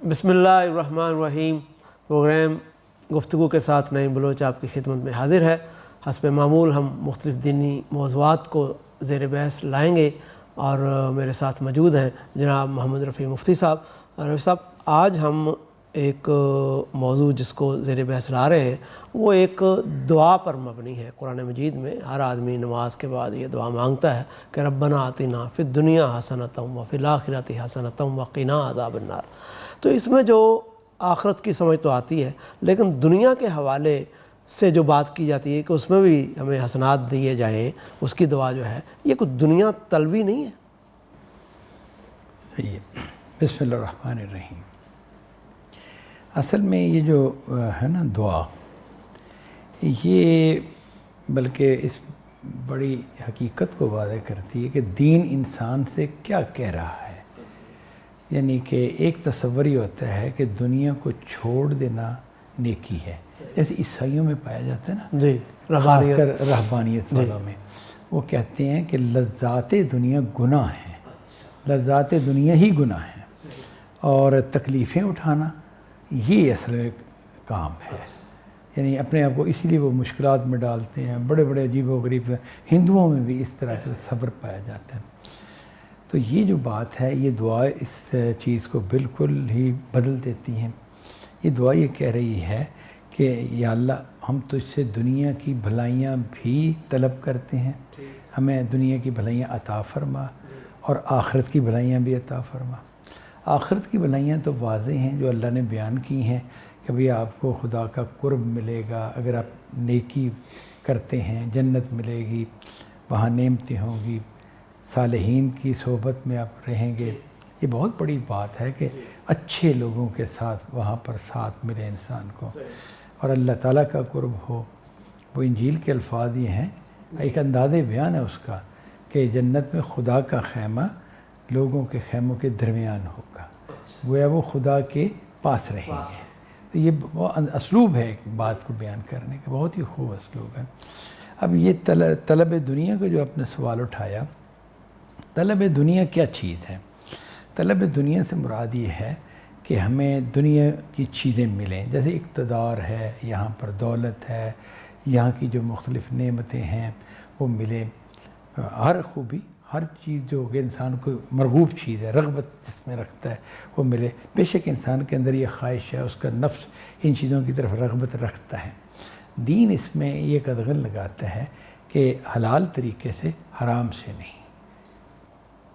بسم اللہ الرحمن الرحیم۔ پروگرام گفتگو کے ساتھ نعیم بلوچ آپ کی خدمت میں حاضر ہے۔ حسب معمول ہم مختلف دینی موضوعات کو زیر بحث لائیں گے اور میرے ساتھ موجود ہیں جناب محمد رفیع مفتی صاحب۔ رفیع صاحب، آج ہم ایک موضوع جس کو زیر بحث لا رہے ہیں وہ ایک دعا پر مبنی ہے۔ قرآن مجید میں ہر آدمی نماز کے بعد یہ دعا مانگتا ہے کہ ربنا آتنا فی الدنیا حسنۃ وفی الآخرۃ حسنۃ وقنا عذاب النار۔ تو اس میں جو آخرت کی سمجھ تو آتی ہے، لیکن دنیا کے حوالے سے جو بات کی جاتی ہے کہ اس میں بھی ہمیں حسنات دیے جائیں، اس کی دعا جو ہے یہ کوئی دنیا طلبی نہیں ہے؟ صحیح ہے۔ بسم اللہ الرحمن الرحیم۔ اصل میں یہ جو ہے نا دعا، یہ بلکہ اس بڑی حقیقت کو واضح کرتی ہے کہ دین انسان سے کیا کہہ رہا ہے۔ یعنی کہ ایک تصور یہ ہوتا ہے کہ دنیا کو چھوڑ دینا نیکی ہے، جیسے عیسائیوں میں پایا جاتا ہے نا، جی، خاص کر رہبانیت والوں میں وہ کہتے ہیں کہ لذات دنیا گناہ ہیں، لذات دنیا ہی گناہ ہیں، اور تکلیفیں اٹھانا یہ اصل کام ہے۔ یعنی اپنے آپ کو اس لیے وہ مشکلات میں ڈالتے ہیں، بڑے بڑے عجیب و غریب۔ ہندوؤں میں بھی اس طرح سے صبر پایا جاتا ہے۔ تو یہ جو بات ہے، یہ دعا اس چیز کو بالکل ہی بدل دیتی ہیں۔ یہ دعا یہ کہہ رہی ہے کہ یا اللہ، ہم تجھ سے دنیا کی بھلائیاں بھی طلب کرتے ہیں، ہمیں دنیا کی بھلائیاں عطا فرما، اور آخرت کی بھلائیاں بھی عطا فرما۔ آخرت کی بھلائیاں تو واضح ہیں جو اللہ نے بیان کی ہیں کہ بھئی آپ کو خدا کا قرب ملے گا، اگر آپ نیکی کرتے ہیں جنت ملے گی، وہاں نعمتیں ہوں گی، صالحین کی صحبت میں آپ رہیں گے۔ یہ بہت بڑی بات ہے کہ اچھے لوگوں کے ساتھ وہاں پر ساتھ ملے انسان کو، اور اللہ تعالیٰ کا قرب ہو۔ وہ انجیل کے الفاظ یہ ہیں، ایک انداز بیان ہے اس کا کہ جنت میں خدا کا خیمہ لوگوں کے خیموں کے درمیان ہوگا، گویا وہ خدا کے پاس رہیں گے۔ تو یہ اسلوب ہے ایک بات کو بیان کرنے کا، بہت ہی خوب اسلوب ہے۔ اب یہ طلب دنیا کا جو آپ نے سوال اٹھایا، طلب دنیا کیا چیز ہے؟ طلب دنیا سے مراد یہ ہے کہ ہمیں دنیا کی چیزیں ملیں، جیسے اقتدار ہے، یہاں پر دولت ہے، یہاں کی جو مختلف نعمتیں ہیں وہ ملے، ہر خوبی، ہر چیز جو کہ انسان کو مرغوب چیز ہے، رغبت جس میں رکھتا ہے وہ ملے۔ بے شک انسان کے اندر یہ خواہش ہے، اس کا نفس ان چیزوں کی طرف رغبت رکھتا ہے۔ دین اس میں یہ قدغن لگاتا ہے کہ حلال طریقے سے، حرام سے نہیں۔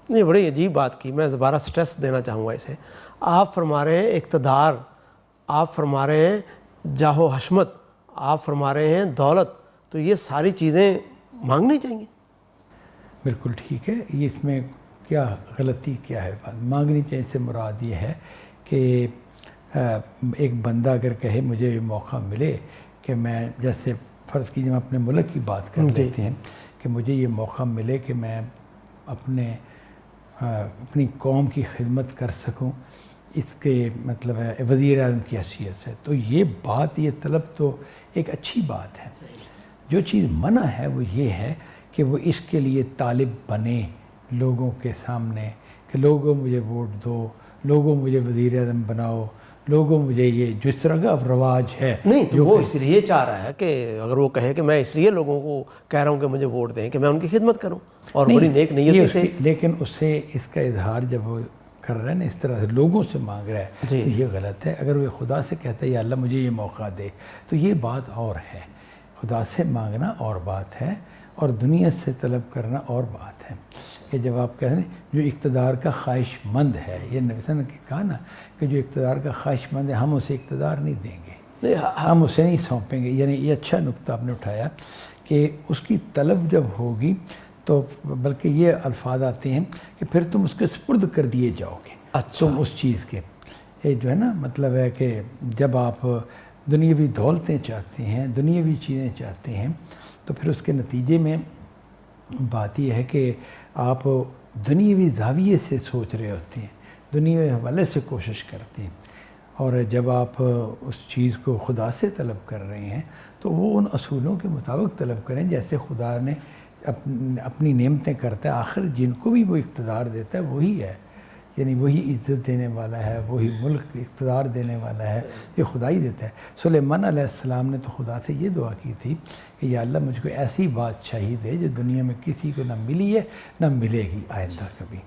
یہ بڑی عجیب بات کی، میں دوبارہ سٹریس دینا چاہوں گا اسے۔ آپ فرما رہے ہیں اقتدار، آپ فرما رہے ہیں جاہ و حشمت، آپ فرما رہے ہیں دولت، تو یہ ساری چیزیں مانگنی چاہیے؟ بالکل ٹھیک ہے۔ یہ اس میں کیا غلطی کیا ہے؟ مانگنی چاہیے سے مراد یہ ہے کہ ایک بندہ اگر کہے مجھے یہ موقع ملے کہ میں، جیسے فرض کیجیے ہم اپنے ملک کی بات کر لیتے ہیں، کہ مجھے یہ موقع ملے کہ میں اپنی قوم کی خدمت کر سکوں، اس کے مطلب ہے وزیر اعظم کی حیثیت سے، تو یہ بات، یہ طلب تو ایک اچھی بات ہے۔ جو چیز منع ہے وہ یہ ہے کہ وہ اس کے لیے طالب بنے لوگوں کے سامنے کہ لوگوں مجھے ووٹ دو، لوگوں مجھے وزیر اعظم بناؤ، لوگوں مجھے یہ جس طرح کا اب رواج ہے۔ نہیں تو وہ اس لیے چاہ رہا ہے کہ اگر وہ کہے کہ میں اس لیے لوگوں کو کہہ رہا ہوں کہ مجھے ووٹ دیں کہ میں ان کی خدمت کروں، اور بڑی نیک نیتی سے، لیکن اس سے اس کا اظہار جب وہ کر رہا ہے نا، اس طرح سے لوگوں سے مانگ رہا ہے، تو یہ غلط ہے۔ اگر وہ خدا سے کہتا ہے یا اللہ مجھے یہ موقع دے، تو یہ بات اور ہے۔ خدا سے مانگنا اور بات ہے، اور دنیا سے طلب کرنا اور بات ہے۔ کہ جب آپ کہہ رہے ہیں جو اقتدار کا خواہش مند ہے، یہ نبی صلی اللہ علیہ وسلم نے کہا نا کہ جو اقتدار کا خواہش مند ہے ہم اسے اقتدار نہیں دیں گے، ہم اسے نہیں سونپیں گے۔ یعنی یہ اچھا نقطہ آپ نے اٹھایا کہ اس کی طلب جب ہوگی تو بلکہ یہ الفاظ آتے ہیں کہ پھر تم اس کے سپرد کر دیے جاؤ گے، تم اس چیز کے، یہ جو ہے نا مطلب ہے کہ جب آپ دنیاوی دولتیں چاہتے ہیں، دنیاوی چیزیں چاہتے ہیں، تو پھر اس کے نتیجے میں بات یہ ہے کہ آپ دنیاوی زاویے سے سوچ رہے ہوتے ہیں، دنیاوی حوالے سے کوشش کرتے ہیں، اور جب آپ اس چیز کو خدا سے طلب کر رہے ہیں تو وہ ان اصولوں کے مطابق طلب کریں جیسے خدا نے اپنی نعمتیں کرتا ہے۔ آخر جن کو بھی وہ اقتدار دیتا ہے وہی ہے، یعنی وہی عزت دینے والا ہے، وہی ملک اقتدار دینے والا ہے، یہ خدا ہی دیتا ہے۔ سلیمان علیہ السلام نے تو خدا سے یہ دعا کی تھی کہ یا اللہ مجھ کو ایسی بادشاہی دے جو دنیا میں کسی کو نہ ملی ہے نہ ملے گی آئندہ کبھی۔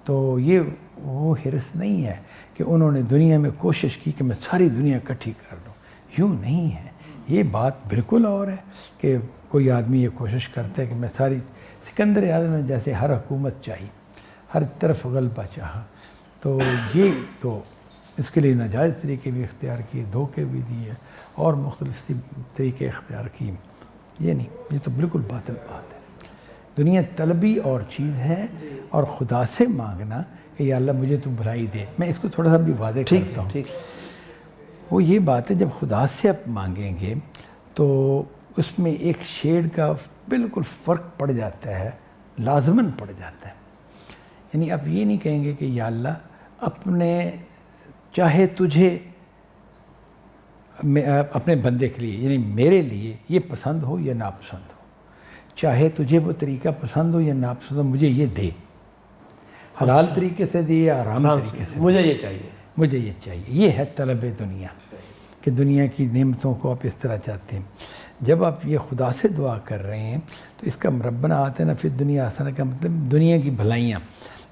تو یہ وہ حرص نہیں ہے کہ انہوں نے دنیا میں کوشش کی کہ میں ساری دنیا اکٹھی کر لوں، یوں نہیں ہے۔ یہ بات بالکل اور ہے کہ کوئی آدمی یہ کوشش کرتا ہے کہ میں ساری، سکندر اعظم نے جیسے ہر حکومت چاہی، ہر طرف غلبہ چاہا، تو یہ تو اس کے لیے ناجائز طریقے بھی اختیار کیے، دھوکے بھی دیے اور مختلف طریقے اختیار کیے۔ یہ نہیں، یہ تو بالکل باطل بات ہے۔ دنیا طلبی اور چیز ہے اور خدا سے مانگنا کہ یا اللہ مجھے تو بھلائی دے۔ میں اس کو تھوڑا سا بھی واضح کرتا ہوں۔ وہ یہ بات ہے جب خدا سے آپ مانگیں گے تو اس میں ایک شیڈ کا بالکل فرق پڑ جاتا ہے، لازماً پڑ جاتا ہے۔ یعنی آپ یہ نہیں کہیں گے کہ یا اللہ اپنے چاہے تجھے اپنے بندے کے لیے، یعنی میرے لیے یہ پسند ہو یا ناپسند ہو، چاہے تجھے وہ طریقہ پسند ہو یا ناپسند ہو، مجھے یہ دے، حلال طریقے سے دے یا حرام طریقے سے، مجھے یہ چاہیے، مجھے یہ چاہیے۔ یہ ہے طلب دنیا، کہ دنیا کی نعمتوں کو آپ اس طرح چاہتے ہیں۔ جب آپ یہ خدا سے دعا کر رہے ہیں تو اس کا ربنا آتنا فی الدنیا حسنہ کا مطلب دنیا کی بھلائیاں،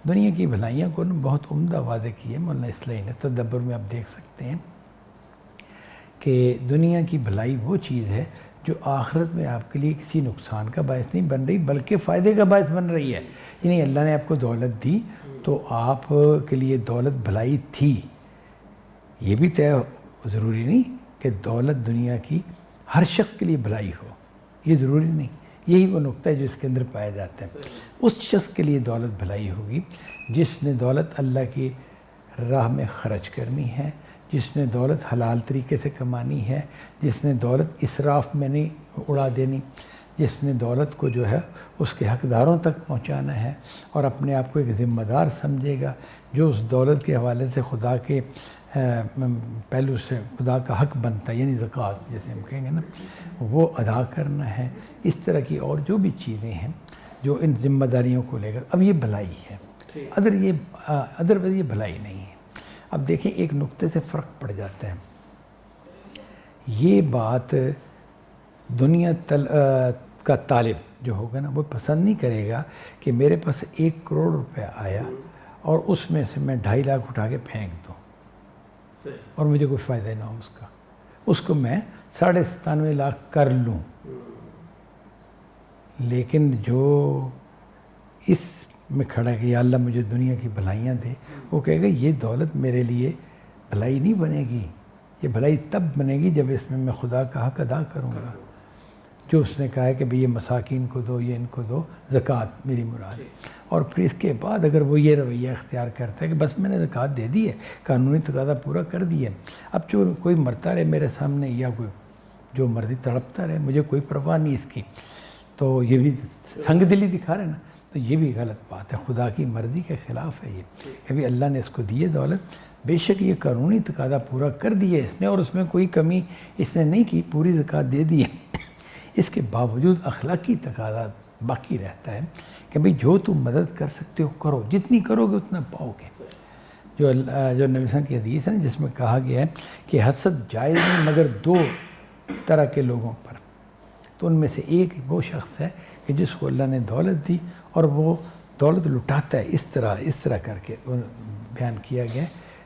دنیا کی بھلائیاں کو بہت عمدہ واضح کی ہے مولانا اصلاحی نے، تدبر میں آپ دیکھ سکتے ہیں کہ دنیا کی بھلائی وہ چیز ہے جو آخرت میں آپ کے لیے کسی نقصان کا باعث نہیں بن رہی بلکہ فائدے کا باعث بن رہی ہے۔ یعنی اللہ نے آپ کو دولت دی تو آپ کے لیے دولت بھلائی تھی، یہ بھی طے ضروری نہیں کہ دولت دنیا کی ہر شخص کے لیے بھلائی ہو، یہ ضروری نہیں۔ یہی وہ نقطہ ہے جو اس کے اندر پایا جاتا ہے۔ اس شخص کے لیے دولت بھلائی ہوگی جس نے دولت اللہ کی راہ میں خرچ کرنی ہے، جس نے دولت حلال طریقے سے کمانی ہے، جس نے دولت اسراف میں نہیں اڑا دینی، جس نے دولت کو جو ہے اس کے حقداروں تک پہنچانا ہے اور اپنے آپ کو ایک ذمہ دار سمجھے گا، جو اس دولت کے حوالے سے خدا کے پہلو سے خدا کا حق بنتا ہے، یعنی زکوٰۃ جیسے ہم کہیں گے نا، وہ ادا کرنا ہے۔ اس طرح کی اور جو بھی چیزیں ہیں جو ان ذمہ داریوں کو لے کر، اب یہ بھلائی ہے، ادروائز یہ بھلائی نہیں ہے۔ اب دیکھیں ایک نقطے سے فرق پڑ جاتا ہے۔ یہ بات دنیا کا طالب جو ہوگا نا وہ پسند نہیں کرے گا کہ میرے پاس 1 کروڑ روپے آیا اور اس میں سے میں 2.5 لاکھ اٹھا کے پھینک دوں اور مجھے کوئی فائدہ نہ ہو اس کا، اس کو میں 97.5 لاکھ کر لوں۔ لیکن جو اس میں کھڑا ہے کہ یا اللہ مجھے دنیا کی بھلائیاں دے، وہ کہے گا یہ دولت میرے لیے بھلائی نہیں بنے گی، یہ بھلائی تب بنے گی جب اس میں خدا کا حق ادا کروں گا، جو اس نے کہا ہے کہ بھئی یہ مساکین کو دو، یہ ان کو دو، زکوٰۃ میری مراد۔ اور پھر اس کے بعد اگر وہ یہ رویہ اختیار کرتا ہے کہ بس میں نے زکوٰۃ دے دی ہے، قانونی تقاضا پورا کر دیا، اب جو کوئی مرتا رہے میرے سامنے یا کوئی جو مرضی تڑپتا رہے، مجھے کوئی پرواہ نہیں اس کی، تو یہ بھی سنگ دلی دکھا رہے نا، تو یہ بھی غلط بات ہے، خدا کی مرضی کے خلاف ہے یہ کہ بھی اللہ نے اس کو دی ہے دولت، بے شک یہ قانونی تقاضا پورا کر دیا اس نے اور اس میں کوئی کمی اس نے نہیں کی، پوری زکوٰۃ دے دی ہے۔ اس کے باوجود اخلاقی تقاضا باقی رہتا ہے کہ بھئی جو تم مدد کر سکتے ہو کرو، جتنی کرو گے اتنا پاؤ گے۔ جو نبی صلی اللہ علیہ وسلم کی حدیث ہے جس میں کہا گیا ہے کہ حسد جائز نہیں مگر 2 طرح کے لوگوں پر، تو ان میں سے ایک وہ شخص ہے کہ جس کو اللہ نے دولت دی اور وہ دولت لٹاتا ہے، اس طرح کر کے بیان کیا گیا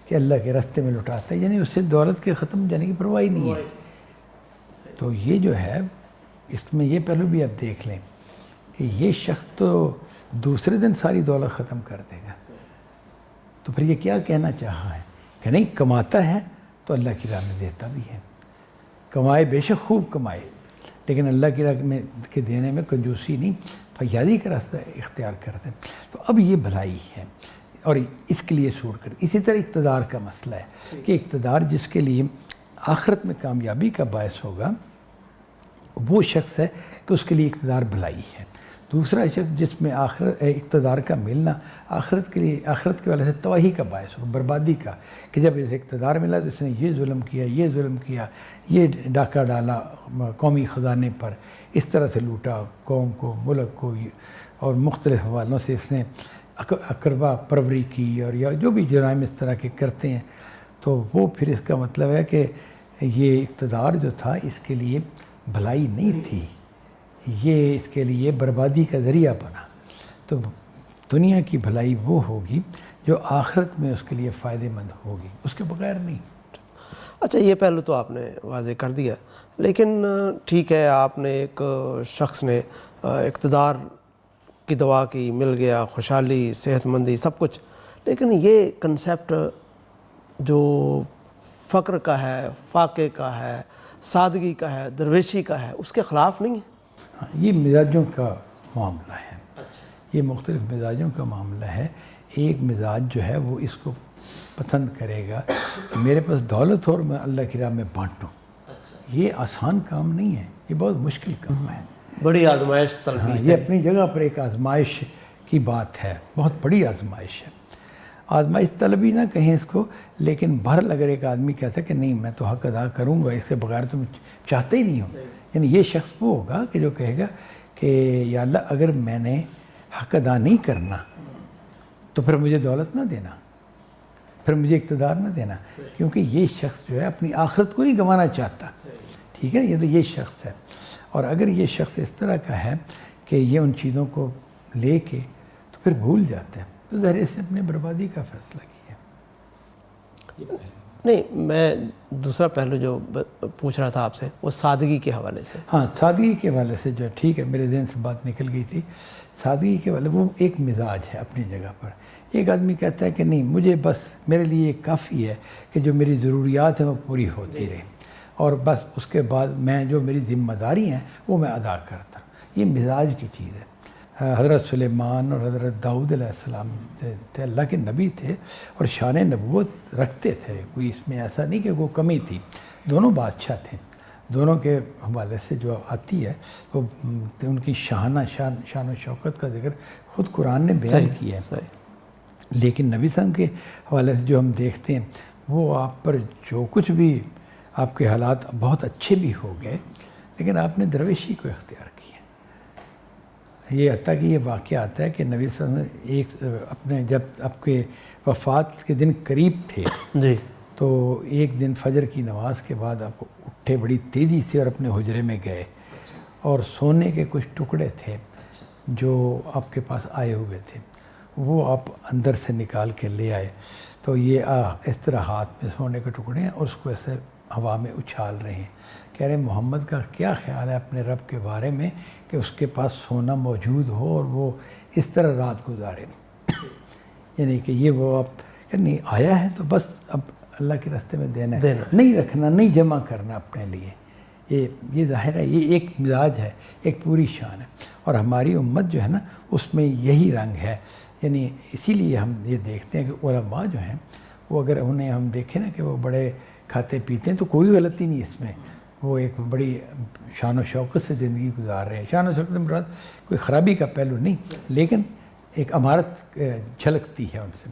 کہ اللہ کے راستے میں لٹاتا ہے، یعنی اس سے دولت کے ختم جانے کی پرواہ نہیں ہے۔ تو یہ جو ہے اس میں یہ پہلو بھی آپ دیکھ لیں کہ یہ شخص تو دوسرے دن ساری دولت ختم کر دے گا، تو پھر یہ کیا کہنا چاہا ہے کہ نہیں کماتا ہے تو اللہ کی راہ میں دیتا بھی ہے، کمائے بے شک خوب کمائے، لیکن اللہ کی راہ میں کے دینے میں کنجوسی نہیں، فیاضی کا راستہ اختیار کرتے ہیں۔ تو اب یہ بھلائی ہے اور اس کے لیے سوٹ کر، اسی طرح اقتدار کا مسئلہ ہے کہ اقتدار جس کے لیے آخرت میں کامیابی کا باعث ہوگا وہ شخص ہے کہ اس کے لیے اقتدار بھلائی ہے۔ دوسرا شخص جس میں اقتدار کا ملنا آخرت کے لیے، آخرت کے والے سے تباہی کا باعث ہو، بربادی کا، کہ جب اسے اقتدار ملا تو اس نے یہ ظلم کیا، یہ ظلم کیا، یہ ڈاکہ ڈالا قومی خزانے پر، اس طرح سے لوٹا قوم کو، ملک کو، اور مختلف حوالوں سے اس نے اقربا پروری کی اور یا جو بھی جرائم اس طرح کے کرتے ہیں، تو وہ پھر اس کا مطلب ہے کہ یہ اقتدار جو تھا اس کے لیے بھلائی نہیں تھی، یہ اس کے لیے بربادی کا ذریعہ بنا۔ تو دنیا کی بھلائی وہ ہوگی جو آخرت میں اس کے لیے فائدہ مند ہوگی، اس کے بغیر نہیں۔ اچھا، یہ پہلو تو آپ نے واضح کر دیا، لیکن ٹھیک ہے، آپ نے ایک شخص نے اقتدار کی دعا کی، مل گیا، خوشحالی، صحت مندی، سب کچھ، لیکن یہ کنسیپٹ جو فقر کا ہے، فاقے کا ہے، سادگی کا ہے، درویشی کا ہے، اس کے خلاف نہیں ہے؟ یہ مزاجوں کا معاملہ ہے۔ یہ مختلف مزاجوں کا معاملہ ہے۔ ایک مزاج جو ہے وہ اس کو پسند کرے گا کہ میرے پاس دولت ہو اور میں اللہ کی راہ میں بانٹوں۔ یہ آسان کام نہیں ہے، یہ بہت مشکل کام ہے، بڑی آزمائش طلبی ہے۔ یہ اپنی جگہ پر ایک آزمائش کی بات ہے، بہت بڑی آزمائش ہے۔ آزمائش طلبی نہ کہیں اس کو، لیکن بہرحال اگر ایک آدمی کہتا ہے کہ نہیں میں تو حق ادا کروں گا، اس کے بغیر تو میں چاہتا ہی نہیں ہوں، یعنی یہ شخص وہ ہوگا کہ جو کہے گا کہ یا اللہ اگر میں نے حق ادا نہیں کرنا تو پھر مجھے دولت نہ دینا، پھر مجھے اقتدار نہ دینا، کیونکہ یہ شخص جو ہے اپنی آخرت کو نہیں گنوانا چاہتا، ٹھیک ہے، یہ تو یہ شخص ہے۔ اور اگر یہ شخص اس طرح کا ہے کہ یہ ان چیزوں کو لے کے تو پھر بھول جاتے ہیں، تو ظاہر اس نے اپنے بربادی کا فیصلہ کیا۔ نہیں، میں دوسرا پہلو جو پوچھ رہا تھا آپ سے وہ سادگی کے حوالے سے۔ ہاں، سادگی کے حوالے سے جو ٹھیک ہے، میرے ذہن سے بات نکل گئی تھی۔ سادگی کے حوالے وہ ایک مزاج ہے اپنی جگہ پر۔ ایک آدمی کہتا ہے کہ نہیں مجھے بس میرے لیے یہ کافی ہے کہ جو میری ضروریات ہیں وہ پوری ہوتی رہے، اور بس اس کے بعد میں جو میری ذمہ داری ہیں وہ میں ادا کرتا ہوں۔ یہ مزاج کی چیز ہے۔ حضرت سلیمان اور حضرت داؤد علیہ السلام تھے، اللہ کے نبی تھے اور شان نبوت رکھتے تھے، کوئی اس میں ایسا نہیں کہ کوئی کمی تھی، دونوں بادشاہ تھے۔ دونوں کے حوالے سے جو آتی ہے وہ ان کی شان و شوکت کا ذکر خود قرآن نے بیان کیا ہے۔ لیکن نبی صلی اللہ علیہ وسلم کے حوالے سے جو ہم دیکھتے ہیں وہ آپ پر جو کچھ بھی آپ کے حالات بہت اچھے بھی ہو گئے، لیکن آپ نے درویشی کو اختیار کیا۔ یہ حتیٰ کہ یہ واقعہ آتا ہے کہ نبی صلی اللہ علیہ وسلم ایک اپنے جب آپ کے وفات کے دن قریب تھے جی، تو ایک دن فجر کی نماز کے بعد آپ کو اٹھے بڑی تیزی سے اور اپنے حجرے میں گئے، اور سونے کے کچھ ٹکڑے تھے جو آپ کے پاس آئے ہوئے تھے، وہ آپ اندر سے نکال کے لے آئے۔ تو یہ اس طرح ہاتھ میں سونے کے ٹکڑے ہیں اور اس کو ایسے ہوا میں اچھال رہے ہیں، کہہ رہے ہیں محمد کا کیا خیال ہے اپنے رب کے بارے میں کہ اس کے پاس سونا موجود ہو اور وہ اس طرح رات گزارے، یعنی کہ یہ وہ آپ کہ نہیں آیا ہے تو بس اب اللہ کے راستے میں دینا ہے، نہیں رکھنا، نہیں جمع کرنا اپنے لیے۔ یہ ظاہر ہے یہ ایک مزاج ہے، ایک پوری شان ہے، اور ہماری امت جو ہے نا اس میں یہی رنگ ہے۔ یعنی اسی لیے ہم یہ دیکھتے ہیں کہ علماء جو ہیں وہ اگر انہیں ہم دیکھیں نا کہ وہ بڑے کھاتے پیتے ہیں تو کوئی غلطی نہیں اس میں، وہ ایک بڑی شان و شوکت سے زندگی گزار رہے ہیں۔ شان و شوکت سے مراد کوئی خرابی کا پہلو نہیں، لیکن ایک امارت جھلکتی ہے ان سے،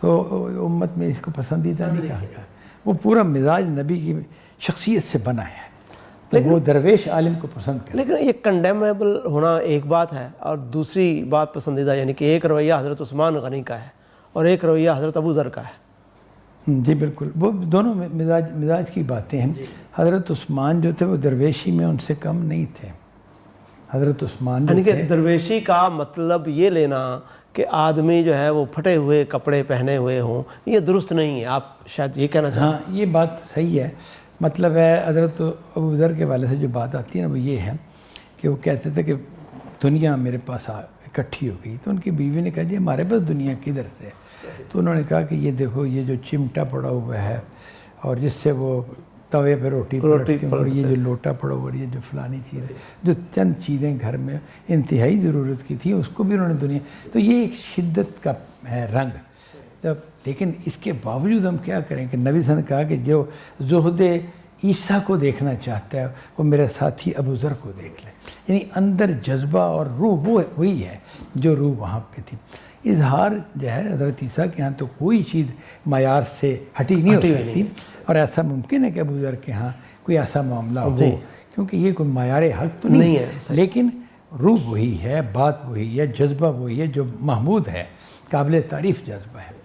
تو امت میں اس کو پسندیدہ نہیں کہا گیا۔ وہ پورا مزاج نبی کی شخصیت سے بنا ہے، تو وہ درویش عالم کو پسند کرے۔ لیکن یہ کنڈیمیبل ہونا ایک بات ہے، اور دوسری بات پسندیدہ، یعنی کہ ایک رویہ حضرت عثمان غنی کا ہے اور ایک رویہ حضرت ابو ذر کا ہے۔ جی بالکل، وہ دونوں مزاج کی باتیں ہیں۔ حضرت عثمان جو تھے وہ درویشی میں ان سے کم نہیں تھے۔ حضرت عثمان یعنی کہ درویشی کا مطلب یہ لینا کہ آدمی جو ہے وہ پھٹے ہوئے کپڑے پہنے ہوئے ہوں، یہ درست نہیں ہے، آپ شاید یہ کہنا چاہتے ہیں؟ ہاں، یہ بات صحیح ہے۔ مطلب ہے حضرت ابو ذر کے والے سے جو بات آتی ہے نا وہ یہ ہے کہ وہ کہتے تھے کہ دنیا میرے پاس اکٹھی ہو گئی، تو ان کی بیوی نے کہا جی ہمارے پاس دنیا کدھر سے؟ تو انہوں نے کہا کہ یہ دیکھو یہ جو چمٹا پڑا ہوا ہے اور جس سے وہ توے پہ روٹی پلٹتے ہیں، اور یہ جو لوٹا پڑا ہوا، یہ جو فلانی چیز ہے، جو چند چیزیں گھر میں انتہائی ضرورت کی تھی اس کو بھی انہوں نے دنیا، تو یہ ایک شدت کا ہے رنگ۔ لیکن اس کے باوجود ہم کیا کریں کہ نبی صلی اللہ علیہ وسلم نے کہا کہ جو زہد عیسیٰ کو دیکھنا چاہتا ہے وہ میرے ساتھی ابو ذر کو دیکھ لے، یعنی اندر جذبہ اور روح وہی ہے جو روح وہاں پہ تھی۔ اظہار جو ہے حضرت عیسیٰ کے ہاں تو کوئی چیز معیار سے ہٹی نہیں ہو سکتی، اور ایسا ممکن ہے کہ ابو ذر کے ہاں کوئی ایسا معاملہ ہو، کیونکہ یہ کوئی معیار حق تو نہیں ہے، لیکن روح وہی ہے، بات وہی ہے، جذبہ وہی ہے جو محمود ہے۔ قابل تعریف جذبہ ہے۔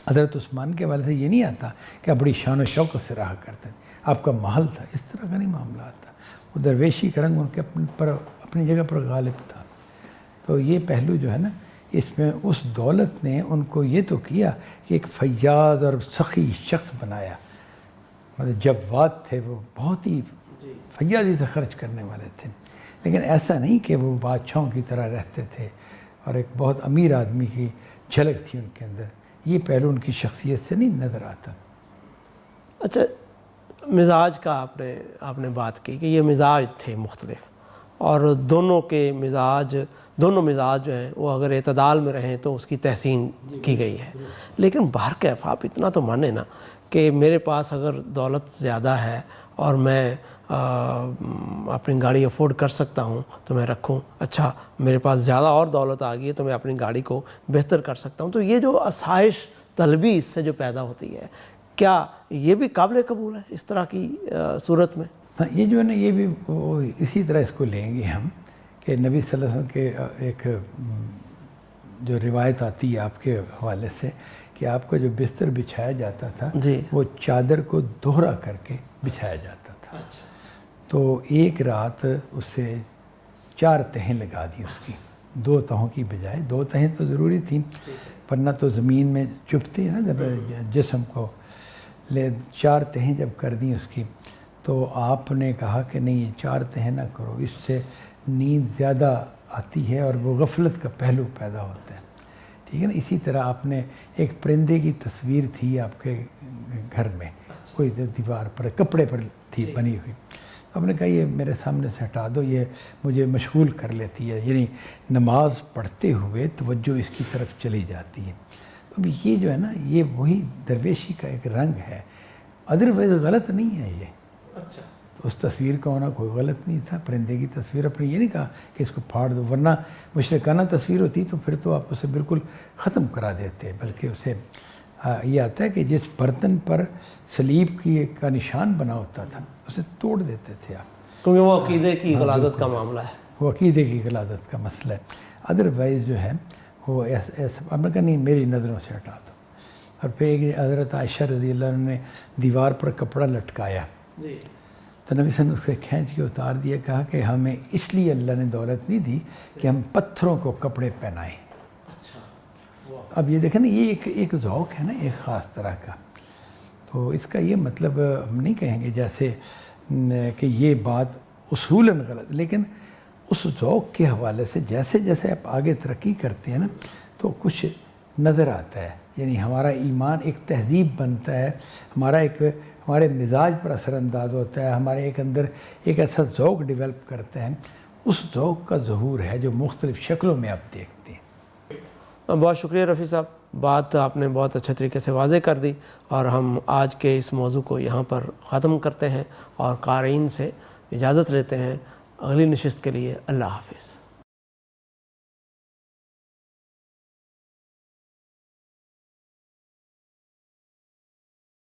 حضرت عثمان کے حوالے سے یہ نہیں آتا کہ آپ بڑی شان و شوق سے رہا کرتے تھے، آپ کا محل تھا، اس طرح کا نہیں معاملہ آتا۔ وہ درویشی کا رنگ ان کے اپنی جگہ پر غالب تھا۔ تو یہ پہلو جو ہے نا، اس میں اس دولت نے ان کو یہ تو کیا کہ ایک فیاض اور سخی شخص بنایا۔ مطلب جواد تھے، وہ بہت ہی فیاضی سے خرچ کرنے والے تھے، لیکن ایسا نہیں کہ وہ بادشاہوں کی طرح رہتے تھے اور ایک بہت امیر آدمی کی جھلک تھی ان کے اندر۔ یہ پہلو ان کی شخصیت سے نہیں نظر آتا۔ اچھا، مزاج کا آپ نے بات کی کہ یہ مزاج تھے مختلف، اور دونوں مزاج جو ہیں وہ اگر اعتدال میں رہیں تو اس کی تحسین کی گئی ہے۔ لیکن بہرکیف آپ اتنا تو مانیں نا کہ میرے پاس اگر دولت زیادہ ہے اور میں اپنی گاڑی افورڈ کر سکتا ہوں تو میں رکھوں، اچھا میرے پاس زیادہ اور دولت آ گئی ہے تو میں اپنی گاڑی کو بہتر کر سکتا ہوں، تو یہ جو آسائش طلبی اس سے جو پیدا ہوتی ہے، کیا یہ بھی قابل قبول ہے اس طرح کی صورت میں؟ ہاں، یہ جو ہے نا، یہ بھی اسی طرح اس کو لیں گے ہم کہ نبی صلی اللہ علیہ وسلم کے ایک جو روایت آتی ہے آپ کے حوالے سے کہ آپ کا جو بستر بچھایا جاتا تھا وہ چادر کو دوہرا کر کے بچھایا جاتا تھا۔ تو ایک رات اس سے 4 تہیں لگا دی اس کی، 2 تہوں کی بجائے۔ 2 تہیں تو ضروری تھیں، ورنہ تو زمین میں چبھتی ہے نا جسم کو، 4 تہیں جب کر دیں اس کی، تو آپ نے کہا کہ نہیں، یہ 4 تہیں نہ کرو، اس سے نیند زیادہ آتی ہے اور وہ غفلت کا پہلو پیدا ہوتا ہے، ٹھیک ہے نا۔ اسی طرح آپ نے ایک پرندے کی تصویر تھی آپ کے گھر میں، کوئی دیوار پر کپڑے پر تھی بنی ہوئی، آپ نے کہا یہ میرے سامنے سے ہٹا دو، یہ مجھے مشغول کر لیتی ہے، یعنی نماز پڑھتے ہوئے توجہ اس کی طرف چلی جاتی ہے۔ اب یہ جو ہے نا، یہ وہی درویشی کا ایک رنگ ہے، ادروائز غلط نہیں ہے یہ۔ اچھا، اس تصویر کا ہونا کوئی غلط نہیں تھا، پرندے کی تصویر، اپنے یہ نہیں کہا کہ اس کو پھاڑ دو، ورنہ مشرکانہ تصویر ہوتی تو پھر تو آپ اسے بالکل ختم کرا دیتے، بلکہ اسے یہ آتا ہے کہ جس برتن پر صلیب کا نشان بنا ہوتا تھا اسے توڑ دیتے تھے آپ، کیونکہ وہ عقیدے کی غلاظت کا معاملہ ہے، وہ عقیدے کی غلاظت کا مسئلہ ہے۔ ادروائز جو ہے وہ ایسا آپ نے کہا نہیں، میری نظروں سے ہٹا دو۔ اور پھر ایک حضرت عائشہ رضی اللہ عنہ نے دیوار پر کپڑا لٹکایا، تو نبی صلی اللہ علیہ وسلم اس سے کھینچ کے اتار دیا، کہا کہ ہمیں اس لیے اللہ نے دولت نہیں دی کہ ہم پتھروں کو کپڑے پہنائیں۔ اب یہ دیکھیں نا، یہ ایک ذوق ہے نا، ایک خاص طرح کا، تو اس کا یہ مطلب ہم نہیں کہیں گے جیسے کہ یہ بات اصولاً غلط، لیکن اس ذوق کے حوالے سے جیسے جیسے آپ آگے ترقی کرتے ہیں نا تو کچھ نظر آتا ہے، یعنی ہمارا ایمان ایک تہذیب بنتا ہے، ہمارے مزاج پر اثر انداز ہوتا ہے، ہمارے ایک اندر ایک ایسا ذوق ڈیولپ کرتا ہے، اس ذوق کا ظہور ہے جو مختلف شکلوں میں آپ دیکھتے ہیں۔ بہت شکریہ رفیع صاحب، بات آپ نے بہت اچھے طریقے سے واضح کر دی، اور ہم آج کے اس موضوع کو یہاں پر ختم کرتے ہیں اور قارئین سے اجازت لیتے ہیں۔ اگلی نشست کے لیے اللہ حافظ۔